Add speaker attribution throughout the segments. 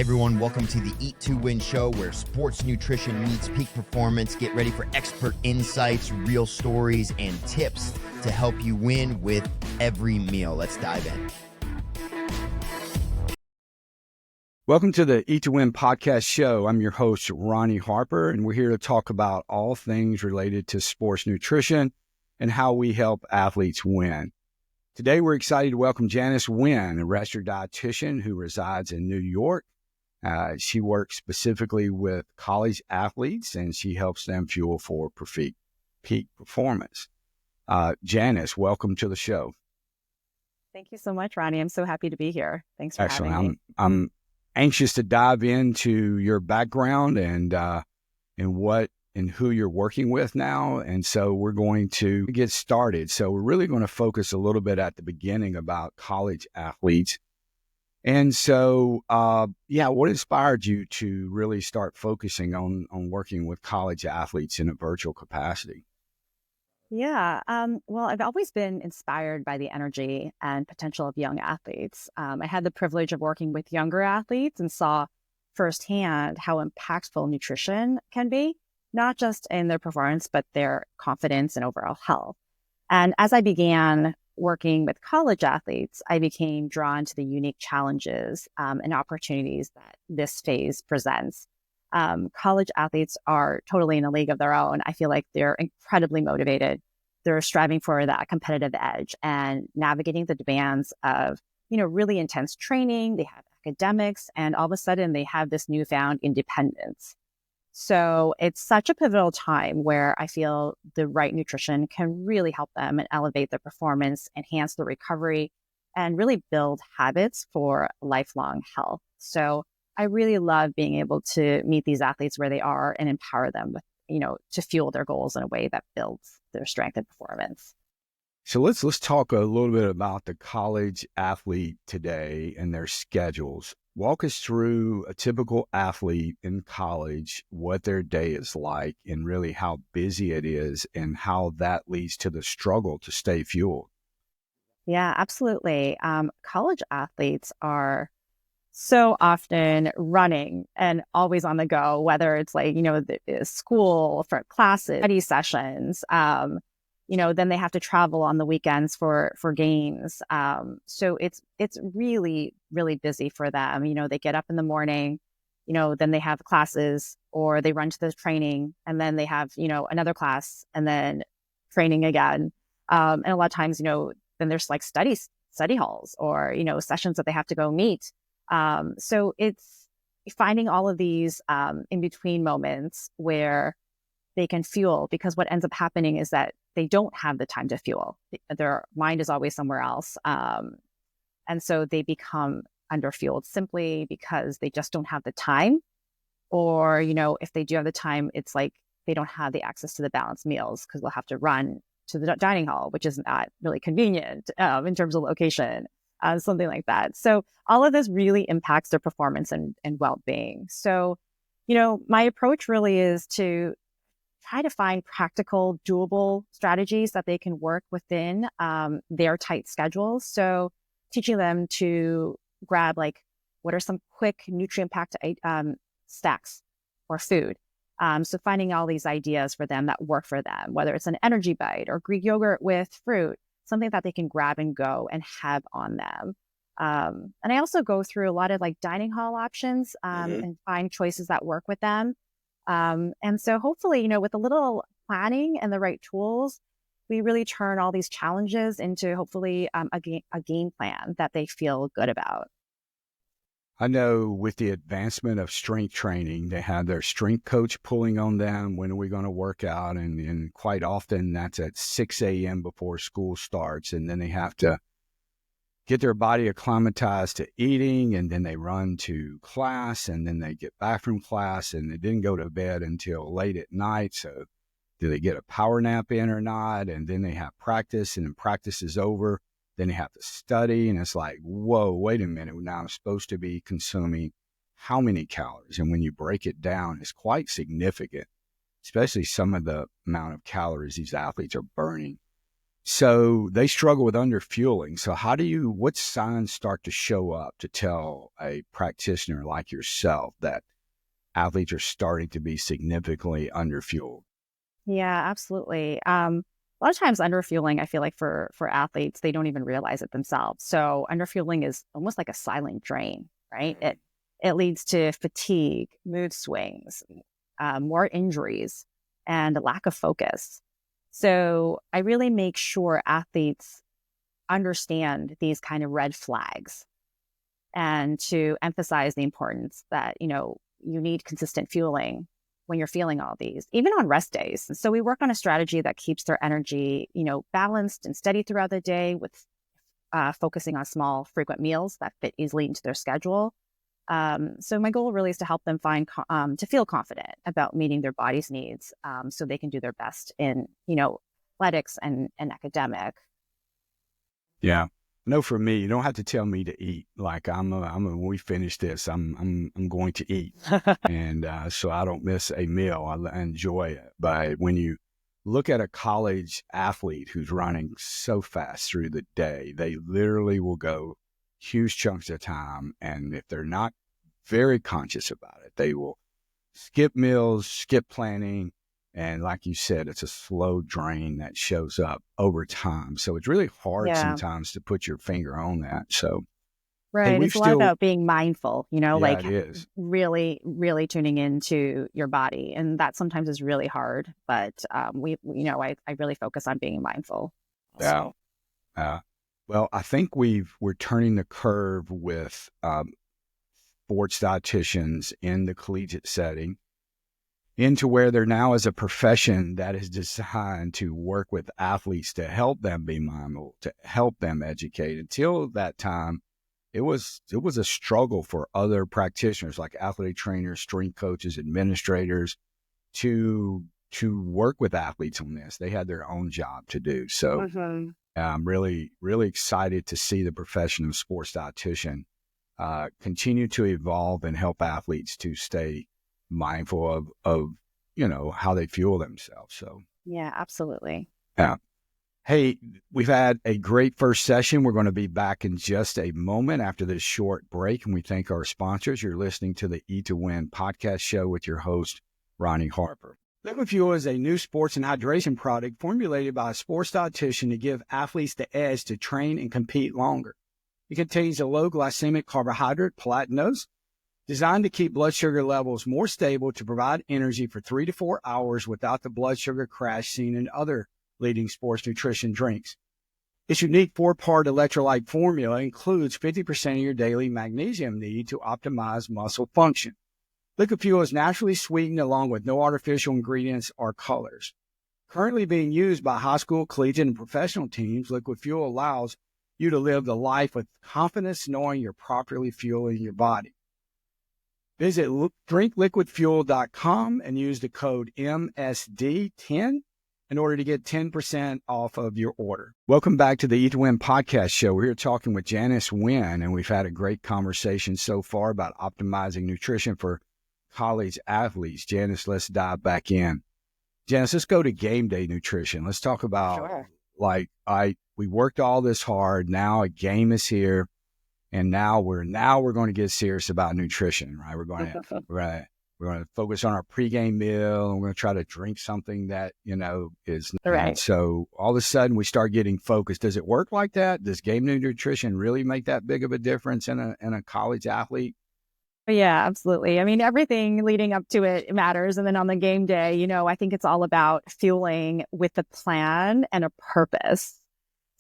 Speaker 1: Hey everyone, welcome to the Eat to Win show where sports nutrition meets peak performance. Get ready for expert insights, real stories, and tips to help you win with every meal. Let's dive in.
Speaker 2: Welcome to the Eat to Win podcast show. I'm your host, Ronnie Harper, and we're here to talk about all things related to sports nutrition and how we help athletes win. Today, we're excited to welcome Janice Wen, a registered dietitian who resides in New York. She works specifically with college athletes, and she helps them fuel for peak performance. Janice, welcome to the show.
Speaker 3: Thank you so much, Ronnie. I'm so happy to be here. Thanks for
Speaker 2: Excellent.
Speaker 3: having me.
Speaker 2: I'm anxious to dive into your background and who you're working with now. And so we're going to get started. So we're really going to focus a little bit at the beginning about college athletes. And so, what inspired you to really start focusing on working with college athletes in a virtual capacity?
Speaker 3: Well, I've always been inspired by the energy and potential of young athletes. I had the privilege of working with younger athletes and saw firsthand how impactful nutrition can be, not just in their performance, but their confidence and overall health. And as I began working with college athletes, I became drawn to the unique challenges and opportunities that this phase presents. College athletes are totally in a league of their own. I feel like they're incredibly motivated. They're striving for that competitive edge and navigating the demands of, really intense training. They have academics, and all of a sudden they have this newfound independence. So it's such a pivotal time where I feel the right nutrition can really help them and elevate their performance, enhance their recovery, and really build habits for lifelong health. So I really love being able to meet these athletes where they are and empower them with, to fuel their goals in a way that builds their strength and performance.
Speaker 2: So let's talk a little bit about the college athlete today and their schedules. Walk us through a typical athlete in college, what their day is like, and really how busy it is and how that leads to the struggle to stay fueled.
Speaker 3: Yeah, absolutely. College athletes are so often running and always on the go, whether it's like, the school for classes, study sessions, then they have to travel on the weekends for games. So it's really, really busy for them. They get up in the morning, then they have classes or they run to the training and then they have, another class and then training again. And a lot of times, then there's like study halls or, sessions that they have to go meet. So it's finding all of these in between moments where they can fuel, because what ends up happening is that they don't have the time to fuel. Their mind is always somewhere else. And so they become underfueled simply because they just don't have the time. Or, if they do have the time, it's like they don't have the access to the balanced meals because they'll have to run to the dining hall, which is not really convenient in terms of location, something like that. So all of this really impacts their performance and well-being. So, my approach really is to try to find practical, doable strategies that they can work within their tight schedules. So teaching them to grab what are some quick nutrient-packed snacks or food. So finding all these ideas for them that work for them, whether it's an energy bite or Greek yogurt with fruit, something that they can grab and go and have on them. And I also go through a lot of dining hall options and find choices that work with them. And so hopefully, with a little planning and the right tools, we really turn all these challenges into hopefully a game plan that they feel good about.
Speaker 2: I know with the advancement of strength training, they have their strength coach pulling on them. When are we going to work out? And quite often that's at 6 a.m. before school starts. And then they have to get their body acclimatized to eating, and then they run to class, and then they get back from class, and they didn't go to bed until late at night. So do they get a power nap in or not? And then they have practice, and then practice is over. Then they have to study, and it's like, whoa, wait a minute. Now I'm supposed to be consuming how many calories? And when you break it down, it's quite significant, especially some of the amount of calories these athletes are burning. So they struggle with underfueling. So what signs start to show up to tell a practitioner like yourself that athletes are starting to be significantly underfueled?
Speaker 3: Yeah, absolutely. A lot of times underfueling, I feel like for athletes, they don't even realize it themselves. So underfueling is almost like a silent drain, right? It leads to fatigue, mood swings, more injuries, and a lack of focus. So I really make sure athletes understand these kind of red flags and to emphasize the importance that, you need consistent fueling when you're feeling all these, even on rest days. And so we work on a strategy that keeps their energy, balanced and steady throughout the day with focusing on small, frequent meals that fit easily into their schedule. So my goal really is to help them to feel confident about meeting their body's needs, so they can do their best in, athletics and academic.
Speaker 2: Yeah. No, for me, you don't have to tell me to eat. Like when we finish this, I'm going to eat. And so I don't miss a meal. I enjoy it. But when you look at a college athlete who's running so fast through the day, they literally will go huge chunks of time. And if they're not very conscious about it, they will skip meals, skip planning. And like you said, it's a slow drain that shows up over time. So it's really hard
Speaker 3: Yeah.
Speaker 2: sometimes to put your finger on that. So, hey,
Speaker 3: Right.
Speaker 2: we've
Speaker 3: It's a lot
Speaker 2: still,
Speaker 3: about being mindful,
Speaker 2: yeah,
Speaker 3: like
Speaker 2: it is.
Speaker 3: really, really tuning into your body. And that sometimes is really hard. But I really focus on being mindful.
Speaker 2: Yeah. Well, I think we're turning the curve with sports dietitians in the collegiate setting into where they're now as a profession that is designed to work with athletes to help them be mindful, to help them educate. Until that time, it was a struggle for other practitioners like athletic trainers, strength coaches, administrators to work with athletes on this. They had their own job to do. So I'm really, really excited to see the profession of sports dietitian continue to evolve and help athletes to stay mindful of how they fuel themselves. So
Speaker 3: Yeah, absolutely.
Speaker 2: yeah. Hey, we've had a great first session. We're going to be back in just a moment after this short break, and we thank our sponsors. You're listening to the Eat to Win podcast show with your host, Ronnie Harper. Liquid Fuel is a new sports and hydration product formulated by a sports dietitian to give athletes the edge to train and compete longer. It contains a low glycemic carbohydrate, platinose, designed to keep blood sugar levels more stable to provide energy for 3 to 4 hours without the blood sugar crash seen in other leading sports nutrition drinks. Its unique 4-part electrolyte formula includes 50% of your daily magnesium need to optimize muscle function. Liquid Fuel is naturally sweetened along with no artificial ingredients or colors. Currently being used by high school, collegiate, and professional teams, Liquid Fuel allows you to live the life with confidence knowing you're properly fueling your body. Visit drinkliquidfuel.com and use the code MSD10 in order to get 10% off of your order. Welcome back to the Eat to Win podcast show. We're here talking with Janice Wen, and we've had a great conversation so far about optimizing nutrition for college athletes. Janice, let's dive back in. Janice, let's go to game day nutrition. Let's talk about we worked all this hard. Now a game is here. And now we're going to get serious about nutrition, right? We're going to focus on our pregame meal, and we're going to try to drink something that is
Speaker 3: right.
Speaker 2: So all of a sudden we start getting focused. Does it work like that? Does game day nutrition really make that big of a difference in a college athlete?
Speaker 3: Yeah, absolutely. I mean, everything leading up to it matters, and then on the game day, I think it's all about fueling with a plan and a purpose.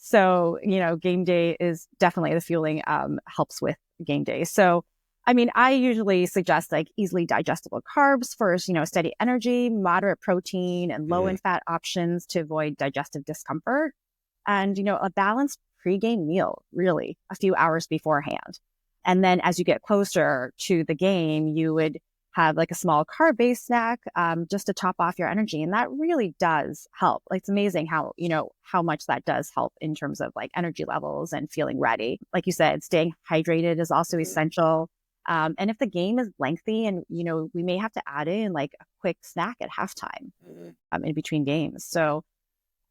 Speaker 3: So, game day is definitely the fueling helps with game day. So, I mean, I usually suggest like easily digestible carbs first, steady energy, moderate protein, and low in fat options to avoid digestive discomfort. And, a balanced pregame meal, really, a few hours beforehand. And then as you get closer to the game, you would have like a small carb-based snack just to top off your energy. And that really does help. Like, it's amazing how much that does help in terms of like energy levels and feeling ready. Like you said, staying hydrated is also essential. And if the game is lengthy and, we may have to add in like a quick snack at halftime in between games. So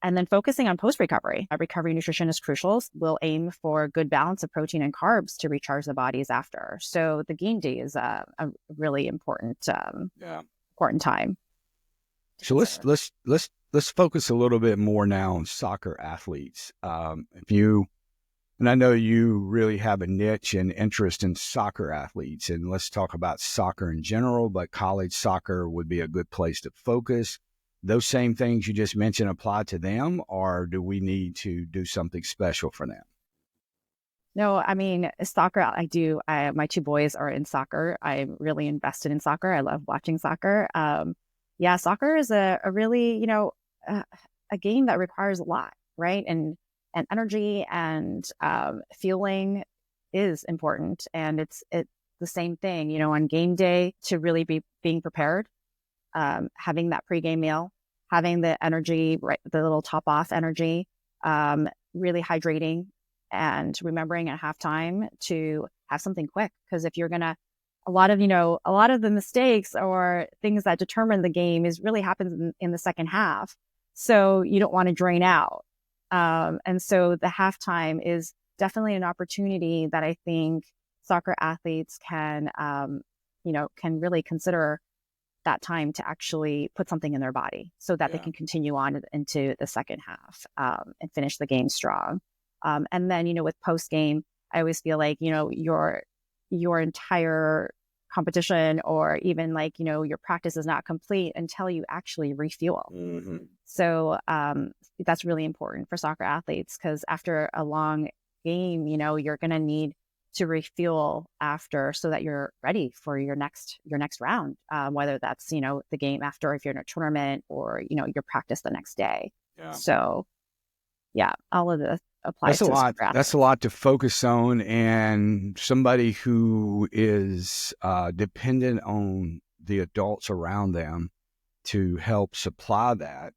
Speaker 3: And then focusing on post-recovery. Recovery nutrition is crucial. We'll aim for a good balance of protein and carbs to recharge the bodies after. So the game day is a really important important time.
Speaker 2: So let's focus a little bit more now on soccer athletes. And I know you really have a niche and interest in soccer athletes, and let's talk about soccer in general, but college soccer would be a good place to focus. Those same things you just mentioned apply to them, or do we need to do something special for them?
Speaker 3: No, I mean, soccer, I do. My two boys are in soccer. I'm really invested in soccer. I love watching soccer. Yeah, soccer is a really, a game that requires a lot, right? And energy and fueling is important. And it's the same thing, on game day to really be being prepared, having that pregame meal, having the energy, right, the little top off energy, really hydrating and remembering at halftime to have something quick. Because if you're gonna, a lot of the mistakes or things that determine the game really happens in the second half. So you don't want to drain out. And so the halftime is definitely an opportunity that I think soccer athletes can really consider that time to actually put something in their body so that they can continue on into the second half and finish the game strong. And then, with post game, I always feel like, your entire competition or even your practice is not complete until you actually refuel.
Speaker 2: Mm-hmm.
Speaker 3: So that's really important for soccer athletes because after a long game, you're going to need to refuel after so that you're ready for your next round, whether that's, the game after if you're in a tournament or, your practice the next day. Yeah. So yeah, all of this applies to soccer athletes.
Speaker 2: That's a lot to focus on, and somebody who is dependent on the adults around them to help supply that.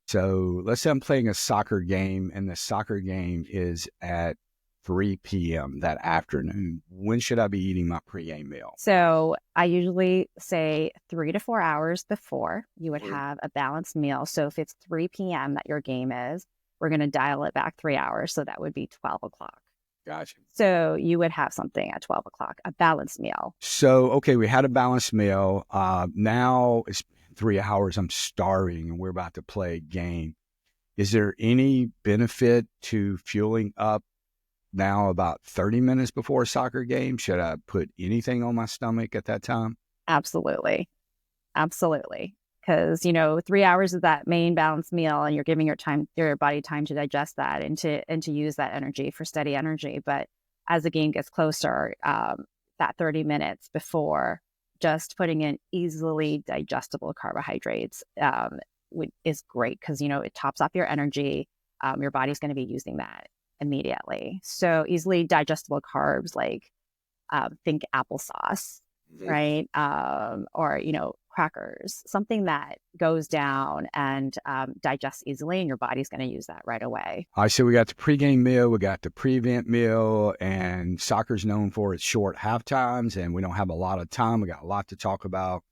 Speaker 2: So let's say I'm playing a soccer game and the soccer game is at 3 p.m. that afternoon. When should I be eating my pregame meal?
Speaker 3: So I usually say 3 to 4 hours before you would have a balanced meal. So if it's 3 p.m. that your game is, we're going to dial it back 3 hours. So that would be 12 o'clock.
Speaker 2: Gotcha.
Speaker 3: So you would have something at 12 o'clock, a balanced meal.
Speaker 2: So, okay, we had a balanced meal. Now it's 3 hours. I'm starving and we're about to play a game. Is there any benefit to fueling up now about 30 minutes before a soccer game? Should I put anything on my stomach at that time?
Speaker 3: Absolutely. Because, 3 hours is that main balanced meal and you're giving your body time to digest that and to use that energy for steady energy. But as the game gets closer, that 30 minutes before, just putting in easily digestible carbohydrates is great because, it tops off your energy. Your body's going to be using that immediately. So easily digestible carbs, like think applesauce, right? Or, crackers, something that goes down and digests easily, and your body's going to use that right away.
Speaker 2: All right, so we got the pregame meal, we got the prevent meal, and soccer's known for its short half times, and we don't have a lot of time. We got a lot to talk about.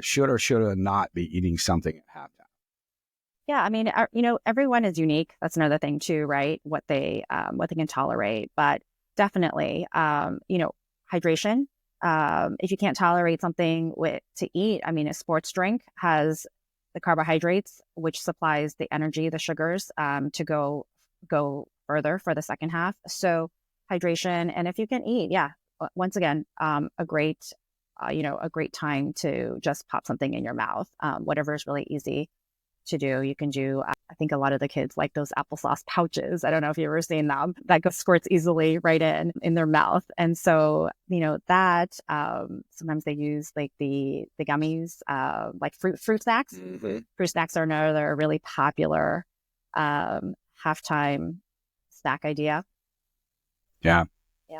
Speaker 2: Should or should not be eating something at halftime?
Speaker 3: Yeah, I mean, everyone is unique. That's another thing too, right? What they can tolerate, but definitely, hydration. If you can't tolerate something to eat, I mean, a sports drink has the carbohydrates, which supplies the energy, the sugars, to go further for the second half. So hydration, and if you can eat, once again, a great time to just pop something in your mouth. Whatever is really easy to do. You can do, I think a lot of the kids like those applesauce pouches. I don't know if you've ever seen them that squirts easily right in their mouth. And so, that sometimes they use like the gummies, like fruit snacks. Mm-hmm. Fruit snacks are another really popular halftime snack idea.
Speaker 2: Yeah.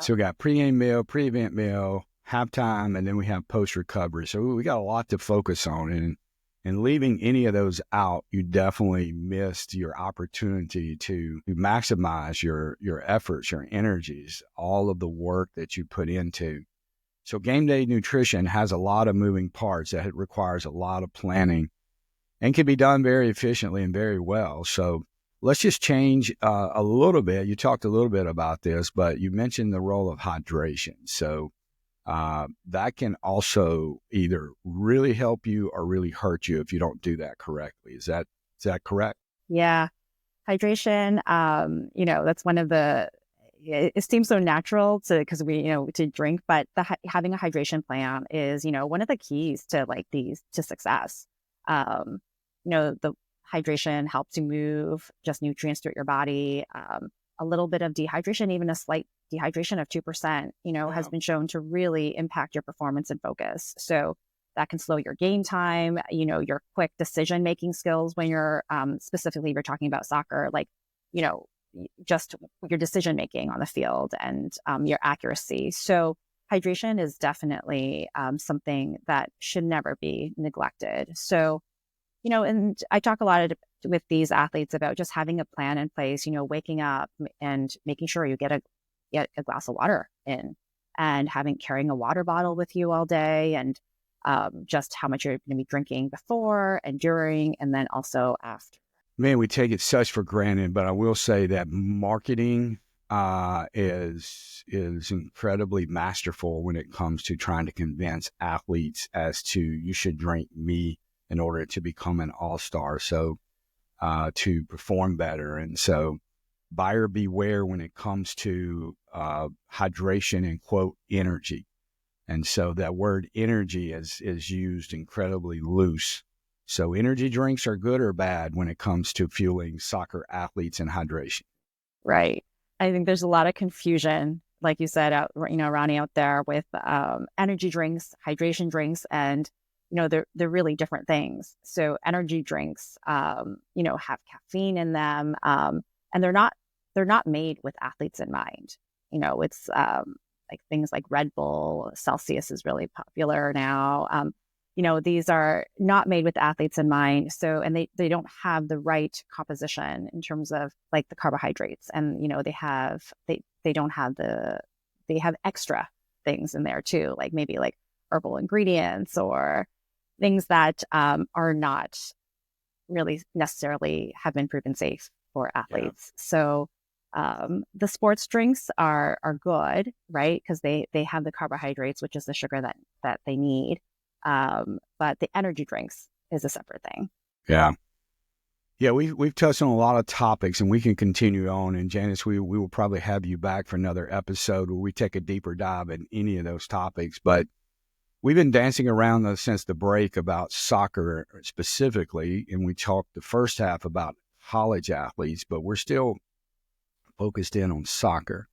Speaker 2: So we got pregame meal, prevent meal, halftime, and then we have post recovery. So we got a lot to focus on, and leaving any of those out, you definitely missed your opportunity to maximize your efforts, your energies, all of the work that you put into. So game day nutrition has a lot of moving parts that it requires a lot of planning. and can be done very efficiently and very well. So let's just change a little bit. You talked a little bit about this, but you mentioned the role of hydration. So that can also either really help you or really hurt you if you don't do that correctly. Is that correct?
Speaker 3: Yeah. Hydration, that's one of it seems so natural because to drink, but having a hydration plan is, one of the keys to to success. The hydration helps you move just nutrients through your body. A little bit of dehydration, even a slight dehydration of 2%, has been shown to really impact your performance and focus. So that can slow your game time, your quick decision-making skills when you're, specifically, if you're talking about soccer, just your decision-making on the field and your accuracy. So hydration is definitely something that should never be neglected. So, and I talk a lot with these athletes about just having a plan in place, waking up and making sure you get a glass of water in, and carrying a water bottle with you all day, and just how much you're going to be drinking before and during, and then also after.
Speaker 2: Man, we take it such for granted, but I will say that marketing is incredibly masterful when it comes to trying to convince athletes as to you should drink me in order to become an all-star, so to perform better. And so buyer beware when it comes to hydration and, quote, energy. And so that word energy is used incredibly loose. So energy drinks are good or bad when it comes to fueling soccer athletes and hydration.
Speaker 3: Right. I think there's a lot of confusion, like you said, Ronnie, out there with energy drinks, hydration drinks, and they're really different things. So energy drinks, have caffeine in them, and they're not made with athletes in mind. It's like things like Red Bull, Celsius is really popular now. These are not made with athletes in mind. So, and they don't have the right composition in terms of like the carbohydrates, and they have extra things in there too, like maybe like herbal ingredients or things that are not really necessarily have been proven safe for athletes. Yeah. So the sports drinks are good, right? Because they have the carbohydrates, which is the sugar that they need. But the energy drinks is a separate thing.
Speaker 2: Yeah. Yeah, we've touched on a lot of topics, and we can continue on. And Janice, we will probably have you back for another episode where we take a deeper dive in any of those topics. But we've been dancing around since the break about soccer specifically, and we talked the first half about college athletes, but we're still focused in on soccer.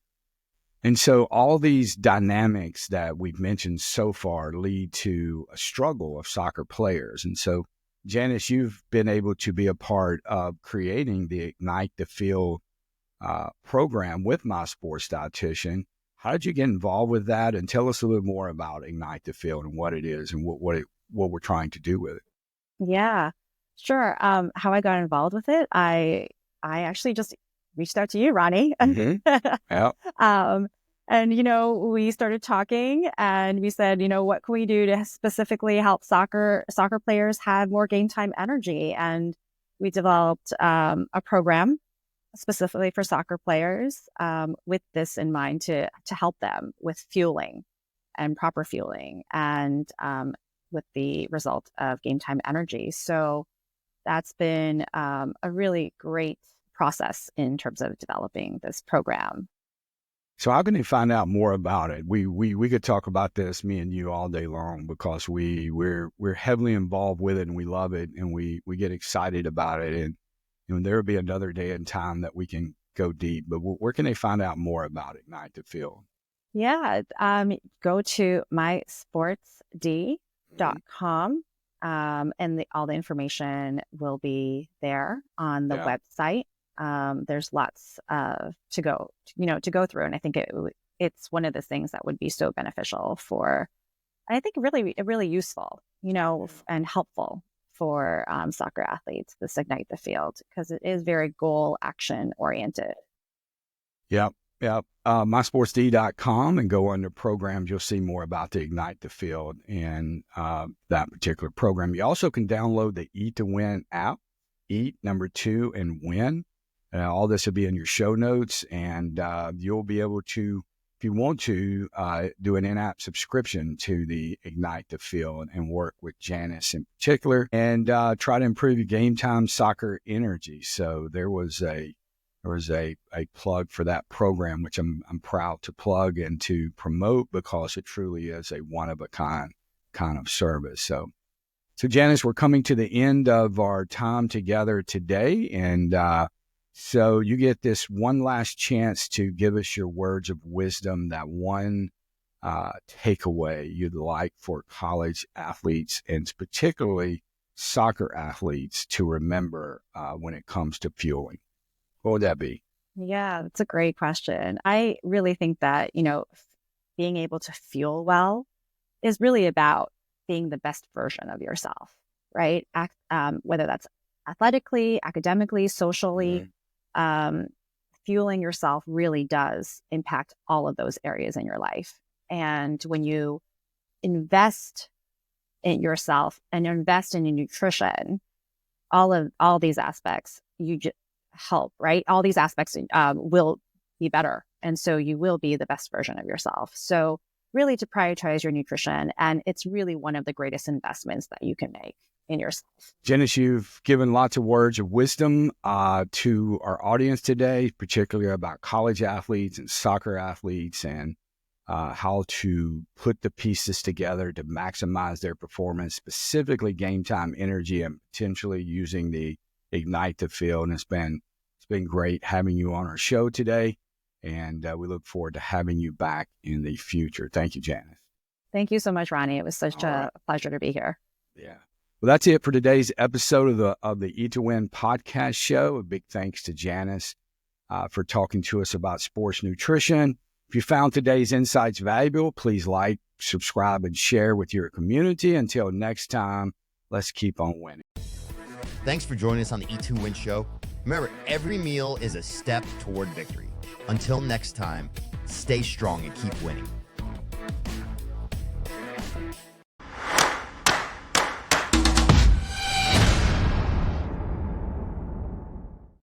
Speaker 2: And so all these dynamics that we've mentioned so far lead to a struggle of soccer players. And so, Janice, you've been able to be a part of creating the Ignite the Field program with My Sports Dietitian. How did you get involved with that? And tell us a little more about Ignite the Field and what it is and what we're trying to do with it.
Speaker 3: Yeah, sure. How I got involved with it, I actually just reached out to you, Ronnie.
Speaker 2: Mm-hmm. Yeah.
Speaker 3: And, we started talking, and we said, what can we do to specifically help soccer players have more game time energy? And we developed a program specifically for soccer players with this in mind to help them with fueling and proper fueling, and with the result of game time energy. So that's been a really great process in terms of developing this program.
Speaker 2: So how can they find out more about it? We could talk about this, me and you, all day long, because we're heavily involved with it, and we love it, and we get excited about it. And there will be another day and time that we can go deep. But where can they find out more about Ignite the Field?
Speaker 3: Yeah, go to mysportsd.com, and all the information will be there on the website. There's lots to go through, and I think it's one of the things that would be so beneficial for, I think really useful, and helpful for soccer athletes, this Ignite the Field, because it is very goal action oriented.
Speaker 2: Yeah. Yeah, mysportsd.com, and go under programs. You'll see more about the Ignite the Field and that particular program. You also can download the Eat to Win app, Eat, number 2, and Win. All this will be in your show notes, and you'll be able to, if you want to, do an in-app subscription to the Ignite the Field and work with Janice in particular, and try to improve your game time soccer energy. So there was a plug for that program, which I'm proud to plug and to promote, because it truly is a one-of-a-kind kind of service. So Janice, we're coming to the end of our time together today, and so you get this one last chance to give us your words of wisdom, that one takeaway you'd like for college athletes, and particularly soccer athletes, to remember when it comes to fueling. What would that be?
Speaker 3: Yeah, that's a great question. I really think that, being able to fuel well is really about being the best version of yourself, right? Whether that's athletically, academically, socially, fueling yourself really does impact all of those areas in your life. And when you invest in yourself and invest in your nutrition, all these aspects, you just help, right? All these aspects will be better. And so you will be the best version of yourself. So really to prioritize your nutrition. And it's really one of the greatest investments that you can make in yourself.
Speaker 2: Janice, you've given lots of words of wisdom to our audience today, particularly about college athletes and soccer athletes, and how to put the pieces together to maximize their performance, specifically game time energy, and potentially using the Ignite the Field. And it's been great having you on our show today, and we look forward to having you back in the future. Thank you, Janice.
Speaker 3: Thank you so much, Ronnie. It was such a pleasure to be here.
Speaker 2: Yeah. Well, that's it for today's episode of the Eat to Win podcast show. A big thanks to Janice for talking to us about sports nutrition. If you found today's insights valuable, please like, subscribe, and share with your community. Until next time, let's keep on winning.
Speaker 1: Thanks for joining us on the Eat to Win show. Remember, every meal is a step toward victory. Until next time, stay strong and keep winning.